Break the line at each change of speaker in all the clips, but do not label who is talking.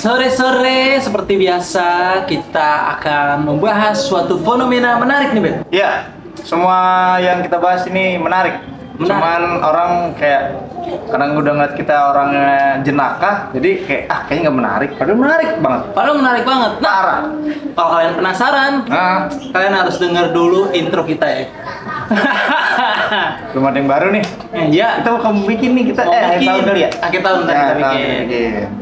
Sore-sore seperti biasa kita akan membahas suatu fenomena menarik nih, Ben.
Ya, semua yang kita bahas ini menarik. Cuman orang kayak kadang udah ngeliat kita orangnya jenaka, jadi kayak kayaknya nggak menarik. Padahal menarik banget.
Padahal menarik banget. Nah,
Parah.
kalau kalian penasaran, kalian harus dengar dulu intro kita ya.
Belum ada yang baru nih.
Iya.
Kita mau bikin nih kita akhir tahun kali ya.
Akhir tahun tadi kita bikin.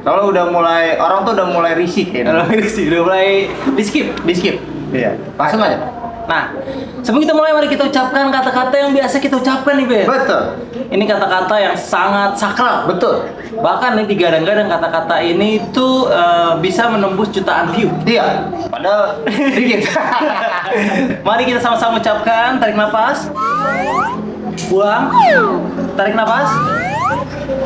Soalnya udah mulai orang tuh udah mulai risih kayaknya.
Udah mulai di skip.
Iya. Langsung aja.
Nah, sebelum kita mulai, mari kita ucapkan kata-kata yang biasa kita ucapkan nih, Ben.
Betul.
Ini kata-kata yang sangat sakral.
Betul.
Bahkan nih digadang-gadang kata-kata ini tuh bisa menembus jutaan view.
Iya. Padahal dikit.
Mari kita sama-sama ucapkan, tarik nafas. Buang. Tarik nafas.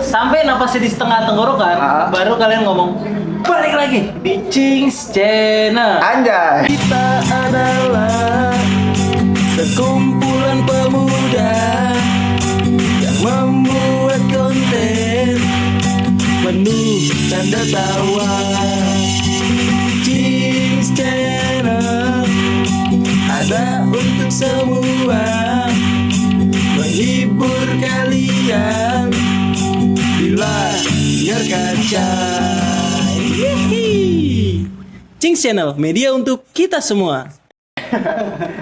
Sampai nafasnya di setengah tenggorokan, baru kalian ngomong balik lagi di Cings Channel.
Anjay.
Kita adalah sekumpulan pemuda yang membuat konten penuh canda tawa. Cings Channel ada untuk semua, menghibur kalian bila biar kaca. Cings Channel, media untuk kita semua.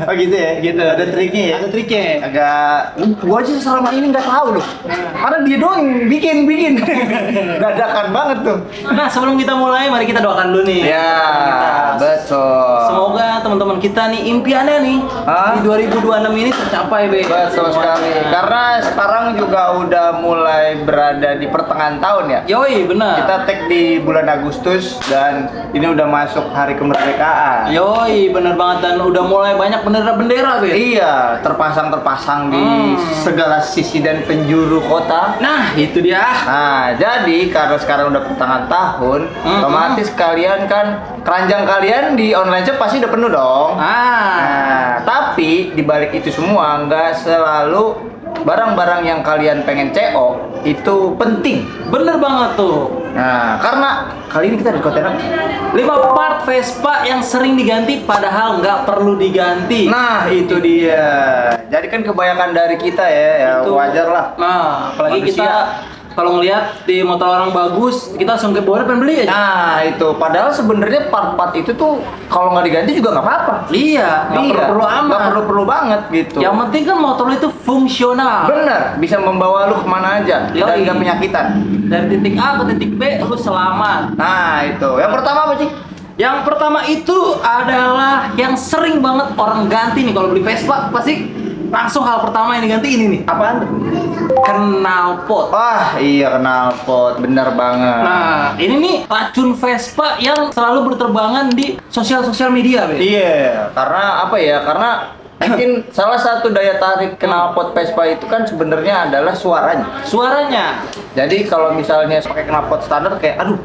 Oh gitu ya, gitu. Ada triknya ya.
Ada triknya.
Agak, gua aja selama ini nggak tahu loh. Karena dia doang yang bikin. Dadakan banget tuh.
Nah, sebelum kita mulai, mari kita doakan dulu nih.
Ya, betul.
Semoga teman-teman kita nih impiannya nih di 2026 ini tercapai, Be.
Betul sekali. Karena sekarang juga udah mulai berada di pertengahan tahun ya.
Yoi, benar.
Kita tag di bulan Agustus dan ini udah masuk hari kemerdekaan.
Yoi, benar banget, dan udah mulai banyak bendera-bendera, Be.
Iya, terpasang di segala sisi dan penjuru kota.
Nah, itu dia.
Nah, jadi karena sekarang udah pertengahan tahun, otomatis kalian kan keranjang kalian di online shop pasti udah penuh dong. Nah, tapi di balik itu semua nggak selalu barang-barang yang kalian pengen CO itu penting.
Bener banget tuh.
Nah, karena kali ini kita di konten apa?
5 part Vespa yang sering diganti padahal nggak perlu diganti.
Nah, itu dia. Jadi kan kebanyakan dari kita ya
Itu.
wajar lah.
Nah, apalagi
Manusia.
kita kalau ngelihat di motor orang bagus, kita langsung ke bawah pengen beli aja.
Nah, itu padahal sebenarnya part-part itu tuh kalau nggak diganti juga nggak apa-apa.
Iya, nggak perlu amat.
Nggak perlu banget gitu.
Yang penting kan motor lu itu fungsional.
Bener, bisa membawa lu kemana aja dan
Yoi.
nggak penyakitan.
Dari titik A ke titik B lu selamat.
Nah, itu. Yang pertama apa sih?
Yang pertama itu adalah yang sering banget orang ganti nih kalau beli Vespa, pasti langsung hal pertama yang diganti ini nih.
Apaan tuh?
Knalpot.
Wah, iya knalpot, bener banget.
Nah, ini nih racun Vespa yang selalu berterbangan di sosial media, Be.
Iya, karena apa ya? Karena mungkin salah satu daya tarik knalpot Vespa itu kan sebenarnya adalah suaranya.
Suaranya.
Jadi kalau misalnya pakai knalpot standar kayak aduh,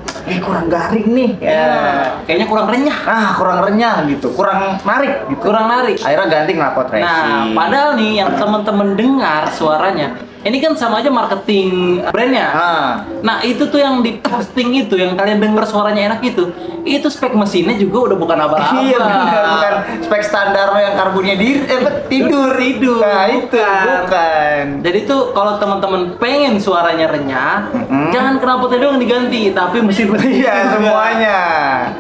kurang garing nih. Ya.
Kayaknya kurang renyah.
Kurang renyah gitu, kurang narik gitu.
Kurang narik.
Akhirnya ganti knalpot racing.
Nah, padahal nih yang teman-teman dengar suaranya, ini kan sama aja marketing brandnya. Nah, itu tuh yang di posting itu, yang kalian dengar suaranya enak itu spek mesinnya juga udah bukan apa-apa.
Iya benar, bukan spek standar yang karbonnya tidur. Nah, itu bukan.
Jadi tuh kalau teman-teman pengen suaranya renyah, jangan knalpotnya doang diganti, tapi mesin
Iya, semuanya.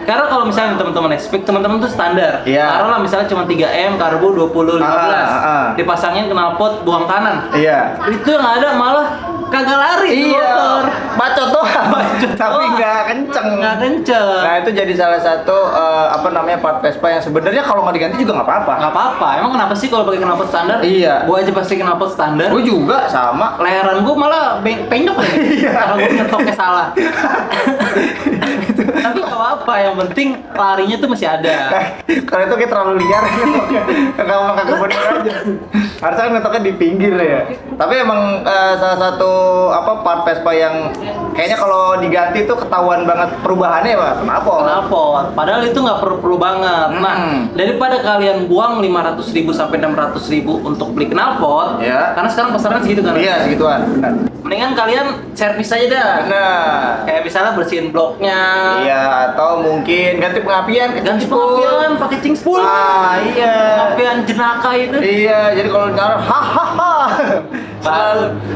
Karena kalau misalnya teman-teman spek teman-teman tuh standar.
Iya.
Taruhlah misalnya cuma 3M, karbo 20-15. Dipasangin knalpot buang kanan.
Iya.
Itu yang ada malah kagak lari motor.
Bacot doang. Tapi nggak kenceng.
Nggak kenceng.
Nah, itu jadi salah satu part Vespa yang sebenarnya kalau nggak diganti juga nggak apa-apa.
Nggak apa-apa. Emang kenapa sih kalau pakai knalpot standar?
Iya.
Gua aja pasti knalpot standar.
Gue juga sama.
Leheran gua malah penyok ya. Karena gua ngetoknya salah. Tapi nggak apa-apa, yang penting larinya tuh masih ada.
Kalau itu kayak terlalu liar, nggak mau kagak bener aja. Harusnya kan ngetoknya di pinggir ya. Tapi emang salah satu apa part Vespa yang kayaknya kalau diganti tuh ketahuan banget perubahannya ya, Pak.
Kenapa? Padahal itu nggak perlu banget. Nah, daripada kalian buang 500.000 sampai 600.000 untuk beli knalpot,
ya.
Karena sekarang pasaran segitu kan?
Iya, segituan. Benar.
Mendingan kalian servis aja dah.
Benar.
Kayak misalnya bersihin bloknya.
Iya, atau mungkin ganti pengapian,
Ganti pengapian pakai cingspool.
Ah, iya.
Pengapian jenaka itu.
Iya, jadi kalau nyala hahaha.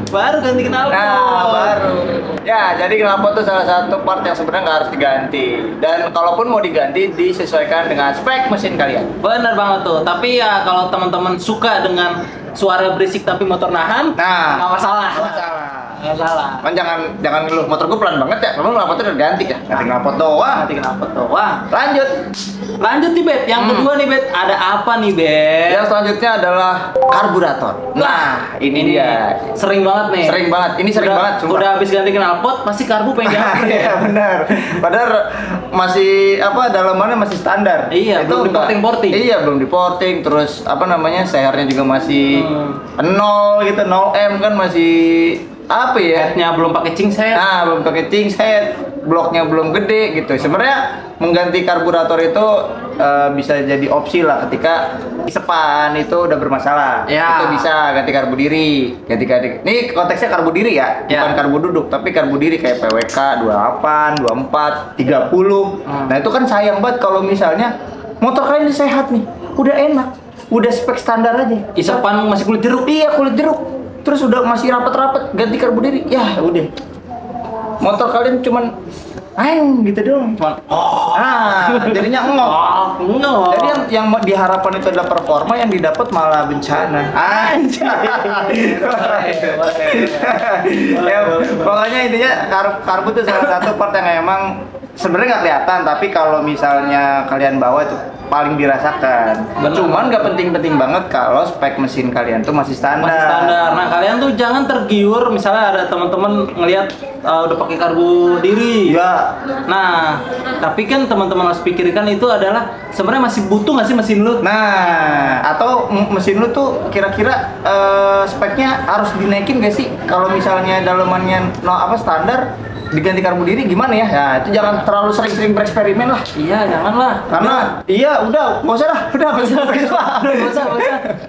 Baru ganti knalpot.
Nah, baru. Ya, jadi knalpot itu salah satu part yang sebenarnya nggak harus diganti. Dan kalaupun mau diganti, disesuaikan dengan spek mesin kalian.
Bener banget tuh. Tapi ya kalau teman-teman suka dengan suara berisik tapi motor nahan,
Nah,
nggak masalah. Nggak salah.
Kan jangan ngeluh, motor gue pelan banget ya. Memang knalpotnya udah ganti ya. Ganti knalpot doang.
Ganti knalpot doang.
Lanjut
Nih Bet, yang kedua nih Bet, ada apa nih Bet?
Yang selanjutnya adalah karburator. Nah, ini dia.
Sering banget nih.
Sering banget. Ini sering banget. Sumpah.
Udah habis ganti knalpot, pasti karbu pengen ganti.
Iya benar. Padahal masih apa dalamannya masih standar.
Iya, belum diporting-porting.
Iya, belum diporting. Terus apa namanya sehernya juga masih 0 gitu, 0M kan masih apa ya?
Headnya belum pakai cingshead.
Nah, belum pakai cingshead, bloknya belum gede gitu. Sebenarnya mengganti karburator itu bisa jadi opsi lah ketika sepan itu udah bermasalah.
Ya.
Itu bisa ganti karbu diri. Ini konteksnya karbu diri ya, bukan karbu duduk, tapi karbu diri kayak PWK 28, 24, 30. Nah, itu kan sayang banget kalau misalnya motor kalian ini sehat nih, udah enak, udah spek standar aja.
Isapan masih kulit jeruk.
Iya, kulit jeruk. Terus udah masih rapat-rapat ganti karbu diri. Ya, udah. Motor kalian cuman gitu doang. Jadinya ngok. Jadi yang diharapkan itu adalah performa, yang didapat malah bencana. Ya, pokoknya intinya karbu itu salah satu part yang emang sebenarnya nggak kelihatan, tapi kalau misalnya kalian bawa itu paling dirasakan. Cuman nggak penting-penting banget kalau spek mesin kalian tuh masih standar.
Nah, kalian tuh jangan tergiur misalnya ada teman-teman ngelihat udah pakai karbu diri.
Iya.
Nah, tapi kan teman-teman harus pikirkan itu adalah sebenarnya masih butuh nggak sih mesin lu?
Nah, atau mesin lu tuh kira-kira speknya harus dinaikin gak sih? Kalau misalnya dalemannya standar, diganti karbu diri gimana ya? Ya, itu jangan terlalu sering-sering bereksperimen lah.
Iya, janganlah.
Karena udah, nggak usah lah. Udah.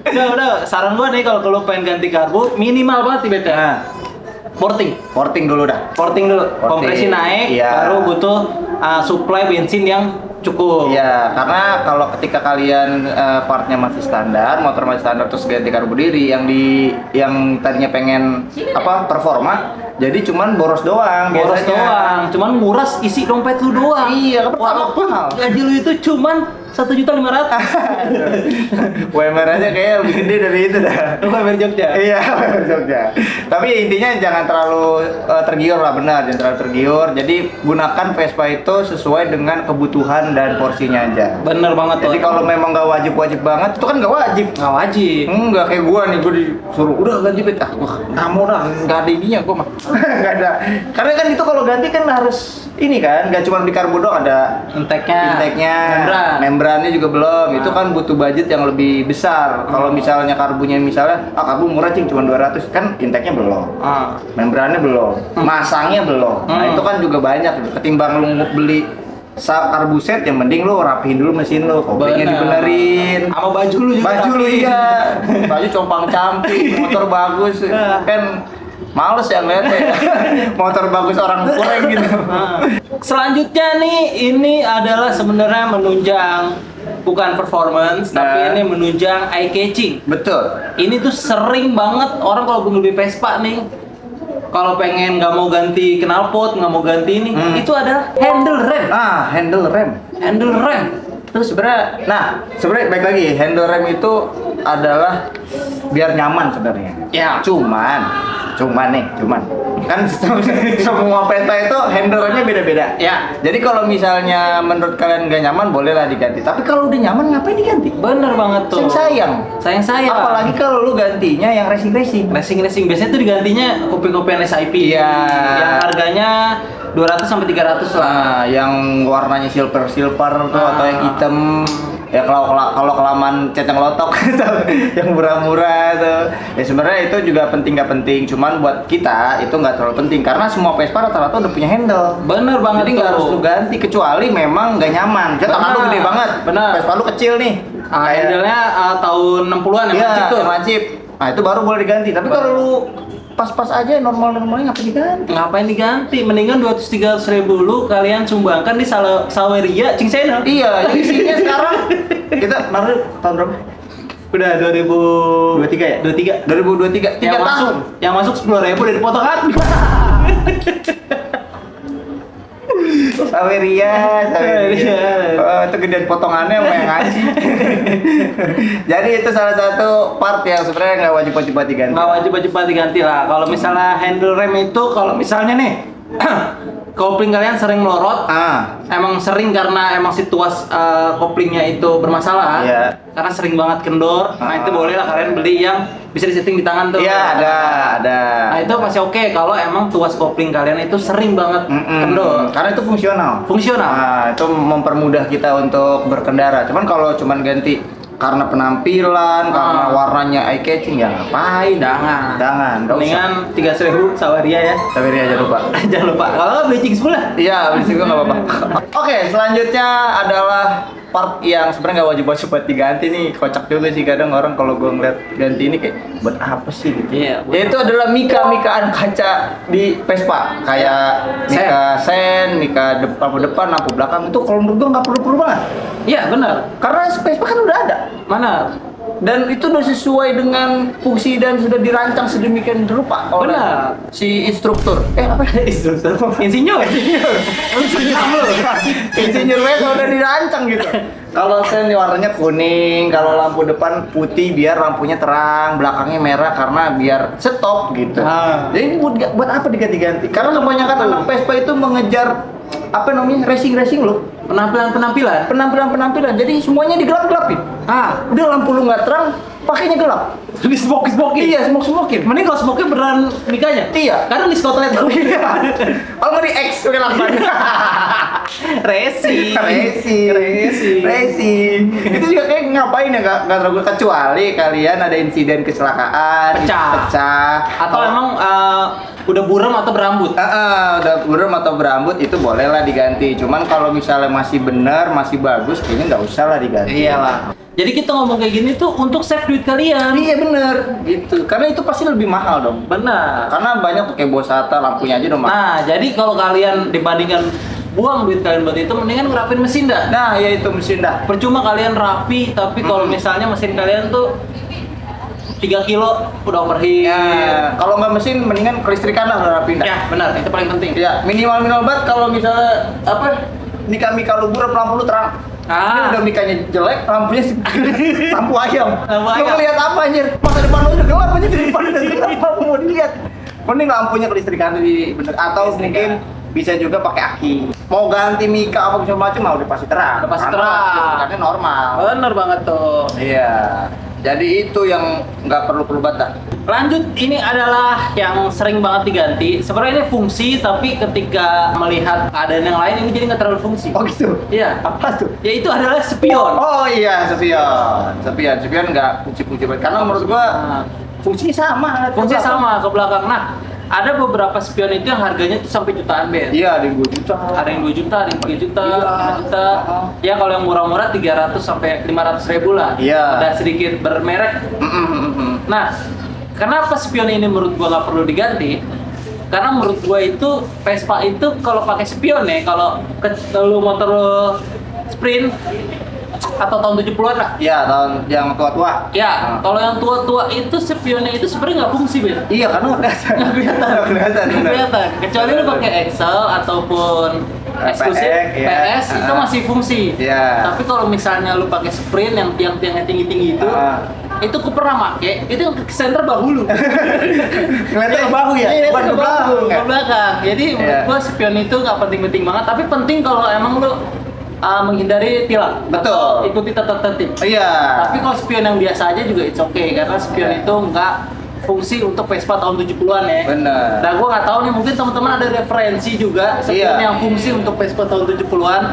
Udah. Saran gua nih kalau lu pengen ganti karbu, minimal banget Tibet ya. Porting dulu. Kompresi naik, baru butuh supply bensin yang cukup.
Iya, karena kalau ketika kalian partnya masih standar, motor masih standar terus ganti karbu diri yang tadinya pengen performa, jadi cuman boros doang.
Cuman nguras isi dompet lu doang.
Iya,
walaupun gaji lu itu cuman 1.500.000.
WMR aja kayaknya lebih gede dari itu dah.
WMR Jogja.
Iya, WMR Jogja. Tapi intinya jangan terlalu tergiur lah, benar, jangan terlalu tergiur. Jadi gunakan Vespa itu sesuai dengan kebutuhan dan porsinya aja.
Bener banget.
Jadi kalau memang nggak wajib banget, itu kan nggak wajib. Enggak kayak gua nih, gua disuruh udah ganti pet. Gua nggak mau dah, nggak ada ininya gua mah. Nggak ada. Karena kan itu kalau ganti kan harus ini kan, nggak cuma di karbu doang, ada inteknya, membrannya juga belum. Itu kan butuh budget yang lebih besar. Kalau misalnya karbunya karbu murah cing cuma 200, kan inteknya belum, membrannya belum, masangnya belum. Nah itu kan juga banyak. Ketimbang lu beli karbu set, yang mending lu rapihin dulu mesin lu, koplingnya dibenerin,
sama baju lu juga.
Iya, baju compang-camping, motor bagus kan. Males ya ngeliatnya. Motor bagus orang kurang gitu.
Selanjutnya nih, ini adalah sebenarnya menunjang bukan performance, tapi ini menunjang eye catching.
Betul.
Ini tuh sering banget orang kalau beli Vespa nih, kalau pengen nggak mau ganti knalpot, nggak mau ganti ini, itu adalah handle rem. Handle rem.
Terus sebenarnya baik lagi, handle rem itu adalah biar nyaman sebenarnya.
Ya.
Cuman kan semua Vespa itu handle remnya beda-beda.
Ya.
Jadi kalau misalnya menurut kalian nggak nyaman, bolehlah diganti. Tapi kalau udah nyaman, ngapain diganti?
Bener banget tuh.
Sayang. Apalagi kalau lu gantinya yang racing.
Biasanya tuh digantinya kopi-kopian SIP.
Iya.
Yang harganya 200 sampai 300 lah.
Nah, yang warnanya silver tuh atau yang hitam. Ya kalau kelamaan cet yang lotok yang murah-murah tuh. Ya sebenarnya itu juga penting nggak penting, cuman buat kita itu nggak terlalu penting karena semua Vespa rata-rata udah punya handle.
Bener banget.
Jadi nggak harus lu ganti kecuali memang nggak nyaman. Tangan lu gede banget.
Bener.
Vespa lu kecil nih.
Handle-nya tahun 60-an ya,
iya,
tuh.
wajib. Nah, itu baru boleh diganti. Tapi kalau lu pas-pas aja normal-normalnya ngapain diganti?
Ngapain diganti? Mendingan 200-300 ribu lu kalian sumbangkan di Saweria Cing Sena.
Iya, jadi isinya sekarang kita naruh tahun berapa?
Udah 2023 ya?
2023, 3 tahun.
Yang masuk 10.000 dari potongan.
Saweria. Oh, itu gedean potongannya sama yang ngasih. Jadi itu salah satu part yang sebenarnya nggak wajib buat diganti.
Nggak wajib diganti lah. Kalau misalnya handle rem itu, kalau misalnya nih kopling kalian sering melorot, emang sering karena emang situasi koplingnya itu bermasalah.
Iya.
Karena sering banget kendor. Nah itu boleh lah kalian beli yang bisa disetting di tangan tuh.
Iya, ada.
Nah itu masih oke kalau emang tuas kopling kalian itu sering banget kendor.
Karena itu fungsional.
Fungsional.
Nah, itu mempermudah kita untuk berkendara. Cuman kalau cuman ganti karena penampilan, karena warnanya eye catching ya ngapain? Jangan.
Mendingan 300.000 Saweria ya.
Saweria jangan lupa.
Jangan lupa. Kalau nggak beli Cing sebelah.
Iya, beli juga nggak apa-apa. Oke, selanjutnya adalah part yang sebenarnya nggak wajib buat diganti nih. Kocak juga sih kadang orang kalau gue ngeliat ganti ini kayak buat apa sih gitu.
Iya.
Itu adalah mikaan kaca di Vespa kayak mika sen, mika lampu depan, lampu belakang itu kalau menurut gue nggak perlu banget.
Iya benar.
Karena Vespa kan udah ada.
Mana?
Dan itu udah sesuai dengan fungsi dan sudah dirancang sedemikian rupa oleh si instruktur. Apa?
Instruktur? Insinyur?
Insinyur Vespa udah dirancang gitu. Kalau sen warnanya kuning, kalau lampu depan putih biar lampunya terang, belakangnya merah karena biar stop gitu. Jadi buat apa diganti-ganti? Karena kebanyakan anak Vespa itu mengejar apa namanya racing loh, penampilan. Jadi semuanya digelap-gelapin. Udah lampu lu nggak terang, pakainya gelap.
Di smokin.
Iya, smokin.
Mending kalau smokin beneran mikanya.
Iya.
Karena di skotlet tuh.
Kalau nggak di X udah langsung. Racing. Itu juga kayak ngapain ya nggak terlalu kecuali kalian ada insiden kecelakaan, pecah.
Atau emang udah buram atau berambut.
Udah buram atau berambut itu bolehlah diganti. Cuman kalau misalnya masih benar, masih bagus, kayaknya nggak usah lah diganti.
Iyalah. Jadi kita ngomong kayak gini tuh untuk save duit kalian.
Iya bener, gitu. Karena itu pasti lebih mahal dong.
Benar.
Karena banyak tuh kayak Bosata, lampunya aja dong mahal.
Nah, jadi kalau kalian dibandingkan buang duit kalian buat itu, mendingan ngerapin mesin dah.
Nah, ya itu mesin dah.
Percuma kalian rapi, tapi kalau misalnya mesin kalian tuh 3 kilo udah overheat.
Ya, kalau nggak mesin mendingan kelistrikan lah udah pindah.
Ya, benar, itu paling penting.
Ya, minimal banget kalau misalnya apa mika lu buram, lampu lu terang. Ini udah mikanya jelek, lampunya lampu ayam. Lu ngeliat apa anjir? Masa depan lu udah gelap aja, di depan udah gelap, apa mau dilihat? Mending lampunya kelistrikan di bener atau mungkin bisa juga pakai aki. Mau ganti mika apa macam mau udah pasti terang.
Udah pasti terang.
Kelistrikannya normal.
Bener banget tuh.
Iya. Jadi itu yang nggak perlu banget.
Lanjut, ini adalah yang sering banget diganti. Sebenarnya ini fungsi, tapi ketika melihat keadaan yang lain ini jadi nggak terlalu fungsi.
Oh gitu?
Iya.
Apa tuh?
Ya itu adalah spion.
Oh iya, spion nggak fungsi-fungsi banget. Karena menurut gua fungsinya sama.
Fungsinya sama ke belakang. Nah, ada beberapa spion itu yang harganya tuh sampai jutaan, Ben.
Iya, ada yang 2 juta.
Ada yang 2 juta, ada yang 3 juta,
Iya.
5 juta. Ya kalau yang murah-murah 300 sampai 500 ribu lah.
Iya.
Udah sedikit bermerek. Nah, kenapa spion ini menurut gua nggak perlu diganti? Karena menurut gua itu Vespa itu kalau pakai spion ya, kalau lu motor lu sprint atau tahun 70-an lah.
Iya, tahun yang tua-tua.
Ya, kalau yang tua-tua itu spionnya itu sebenarnya nggak fungsi, Ben.
Iya, karena nggak kelihatan.
Kelihatan. Kecuali lu pakai Excel ataupun eksklusif PS itu masih fungsi.
Iya.
Tapi kalau misalnya lu pakai sprint yang tiang-tiangnya tinggi-tinggi itu aku pernah make, itu center bahu lu.
Kelihatan bahu ya?
Iya,
Bukan
ke
belakang.
ke belakang. Jadi menurut gua spion itu nggak penting-penting banget, tapi penting kalau emang lu menghindari tilang.
Betul.
Ikuti tata tertib.
Iya.
Tapi kalau spion yang biasa aja juga it's okay karena spion itu nggak fungsi untuk Vespa tahun 70-an ya.
Bener.
Nah, gua nggak tahu nih, mungkin teman-teman ada referensi juga spion yang fungsi untuk Vespa tahun 70-an.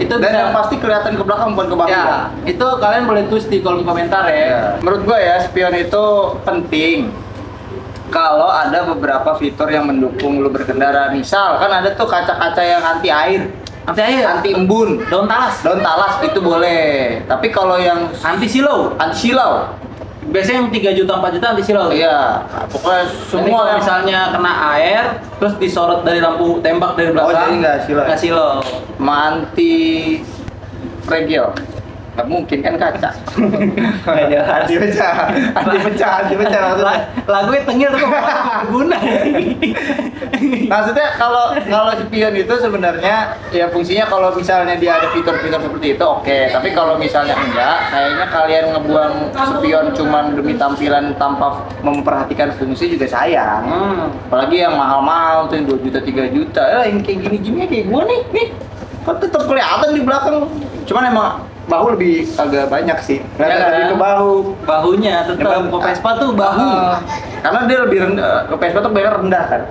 Itu
Dan
bisa
yang pasti kelihatan ke belakang bukan ke bawah.
ya, itu kalian boleh tulis di kolom komentar ya.
Menurut gua ya, spion itu penting kalau ada beberapa fitur yang mendukung lu berkendara. Misal kan ada tuh kaca-kaca yang anti air,
Anti air,
anti embun,
daun talas,
daun talas itu boleh. Tapi kalau yang
anti silau.
anti silau,
Biasanya yang 3 juta 4 juta anti silau.
iya, pokoknya
Jadi
semua
kalau
yang
misalnya kena air, terus disorot dari lampu tembak dari belakang.
jadi nggak silau.
Nggak silau.
anti fragile. Nggak mungkin kan kaca.
Nggak jelas.
Anti pecah maksudnya.
Lagunya tengil tuh kok berguna.
Maksudnya kalau spion itu sebenarnya ya fungsinya kalau misalnya dia ada fitur-fitur seperti itu oke. Tapi kalau misalnya enggak, kayaknya kalian ngebuang spion cuman demi tampilan tanpa memperhatikan fungsi juga sayang. Apalagi yang mahal-mahal tuh yang 2 juta 3 juta. Yang kayak gini-gini kayak gua nih. Kan tetap kelihatan di belakang. Cuman emang bahu lebih agak banyak sih. Lebih ke bahu.
Bahunya tetap ke Vespa tuh bahu.
Karena dia lebih rendah. Ke Vespa tuh bayar rendah kan.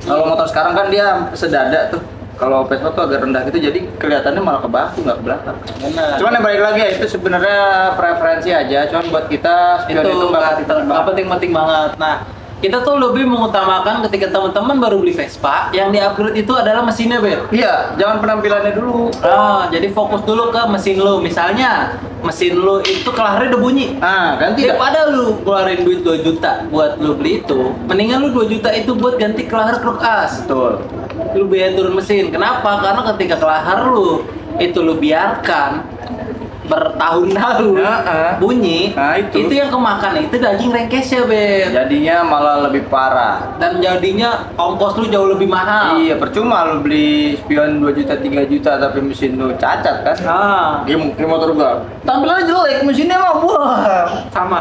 Kalau motor sekarang kan dia sedada tuh. Kalau Vespa tuh agak rendah gitu, jadi kelihatannya malah ke bahu nggak ke belakang.
Benar.
Cuman yang balik lagi ya itu sebenarnya preferensi aja. Cuman buat kita spion itu
nggak penting-penting banget. Nah, kita tuh lebih mengutamakan ketika teman-teman baru beli Vespa, yang di-upgrade itu adalah mesinnya, Ber.
Iya, jangan penampilannya dulu.
Jadi fokus dulu ke mesin lu. Misalnya, mesin lu itu kelarnya udah bunyi.
Ganti dah.
Daripada lu keluarin duit 2 juta buat lu beli itu, mendingan lu 2 juta itu buat ganti kelahar kruk as.
Betul.
Lu biaya turun mesin. Kenapa? Karena ketika kelahar lu itu lu biarkan bertahun-tahun bunyi, itu yang kemakan itu daging rengkesnya, Ber.
Jadinya malah lebih parah.
Dan jadinya ongkos lu jauh lebih mahal.
Iya, percuma lu beli spion 2 juta 3 juta tapi mesin lu cacat kan? Dia motor gua. Tampilannya jelek, mesinnya mah wah.
Sama.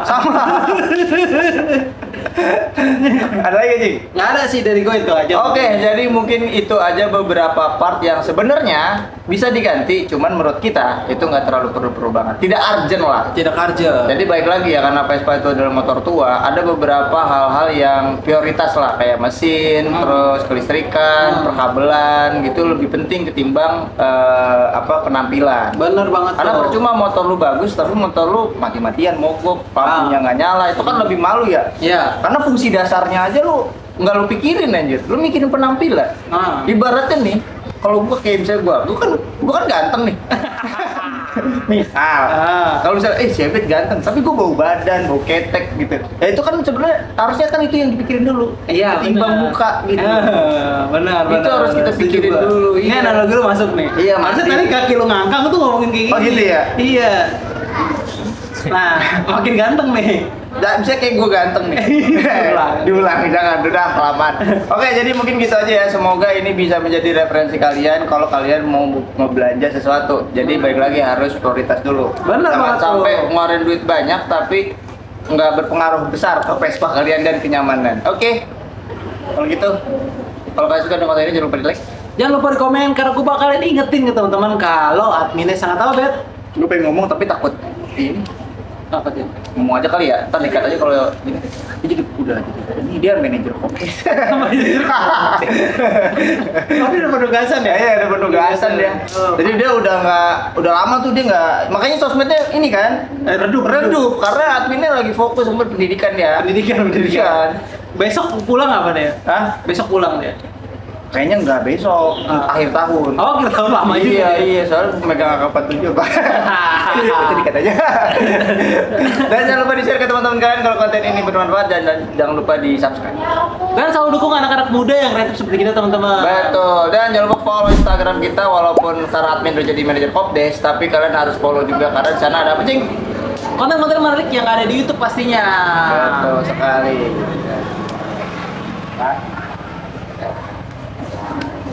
Ada lagi, Cing?
Nggak ada sih dari gue itu aja.
Oke, jadi mungkin itu aja beberapa part yang sebenarnya bisa diganti, cuman menurut kita itu nggak terlalu perlu banget. Tidak urgent lah.
Tidak kerja.
Jadi baik lagi ya, karena Vespa itu adalah motor tua, ada beberapa hal-hal yang prioritas lah, kayak mesin, terus kelistrikan, perkabelan gitu lebih penting ketimbang penampilan.
Bener banget.
Karena
tuh.
percuma motor lu bagus tapi motor lu mati-matian mogok, lampunya nggak nyala, itu kan lebih malu ya.
Iya.
Karena fungsi dasarnya aja lu nggak lu pikirin anjir, lu mikirin penampilan. Ibaratnya nih, kalau gua kayak misalnya gua kan ganteng nih. Misal, kalau misalnya si Ebet ganteng, tapi gua bau badan, bau ketek gitu. Ya itu kan sebenarnya harusnya kan itu yang dipikirin dulu.
Iya,
ketimbang
benar.
muka gitu.
Benar.
Itu harus kita pikirin dulu.
Ini analogi lu masuk nih.
Iya,
Maksud
mati.
tadi kaki lu ngangkang tuh ngomongin kayak gini.
Oh, gitu ya?
Iya. Nah, makin ganteng nih.
Bisa kayak gue ganteng nih. Diulang, jangan, udah kelamaan. Oke, jadi mungkin gitu aja ya. Semoga ini bisa menjadi referensi kalian kalau kalian mau belanja sesuatu. Jadi baik lagi harus prioritas dulu.
Bener
Jangan
banget
sampai
tuh.
ngeluarin duit banyak tapi nggak berpengaruh besar ke Vespa kalian dan kenyamanan. Oke. Kalau gitu, kalau kalian suka dengan konten ini jangan lupa di like.
Jangan lupa di komen karena gue bakalan ingetin ke teman-teman kalau adminnya sangat apa, Bet?
Gue pengen ngomong tapi takut ini.
Apa sih?
Ngomong aja kali ya, ntar dikat aja kalau ini. Jadi udah gitu. Ini dia manajer podcast.
Tapi udah penugasan ya?
Iya, ada penugasan dia. Jadi dia udah lama tuh dia nggak, makanya sosmednya ini kan redup karena adminnya lagi fokus sama pendidikan dia.
Pendidikan. Besok pulang apa dia?
Hah?
Besok pulang dia.
Kayaknya nggak besok, akhir tahun.
Oh, kita tahu lama juga.
Iya, soalnya megang angka 47 Pak. Itu dikat aja. Dan jangan lupa di-share ke teman-teman kalian kalau konten ini bermanfaat, dan jangan lupa di-subscribe.
Dan selalu dukung anak-anak muda yang kreatif seperti kita, teman-teman.
Betul. Dan jangan lupa follow Instagram kita, walaupun secara admin udah jadi manajer Popdes, tapi kalian harus follow juga karena di sana ada apa, Cing?
Konten-konten menarik yang ada di YouTube pastinya.
Betul sekali.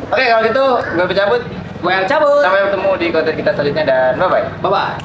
Oke, kalau gitu gue cabut.
Well, cabut.
Sampai ketemu di konten kita selanjutnya dan bye-bye.
Bye-bye.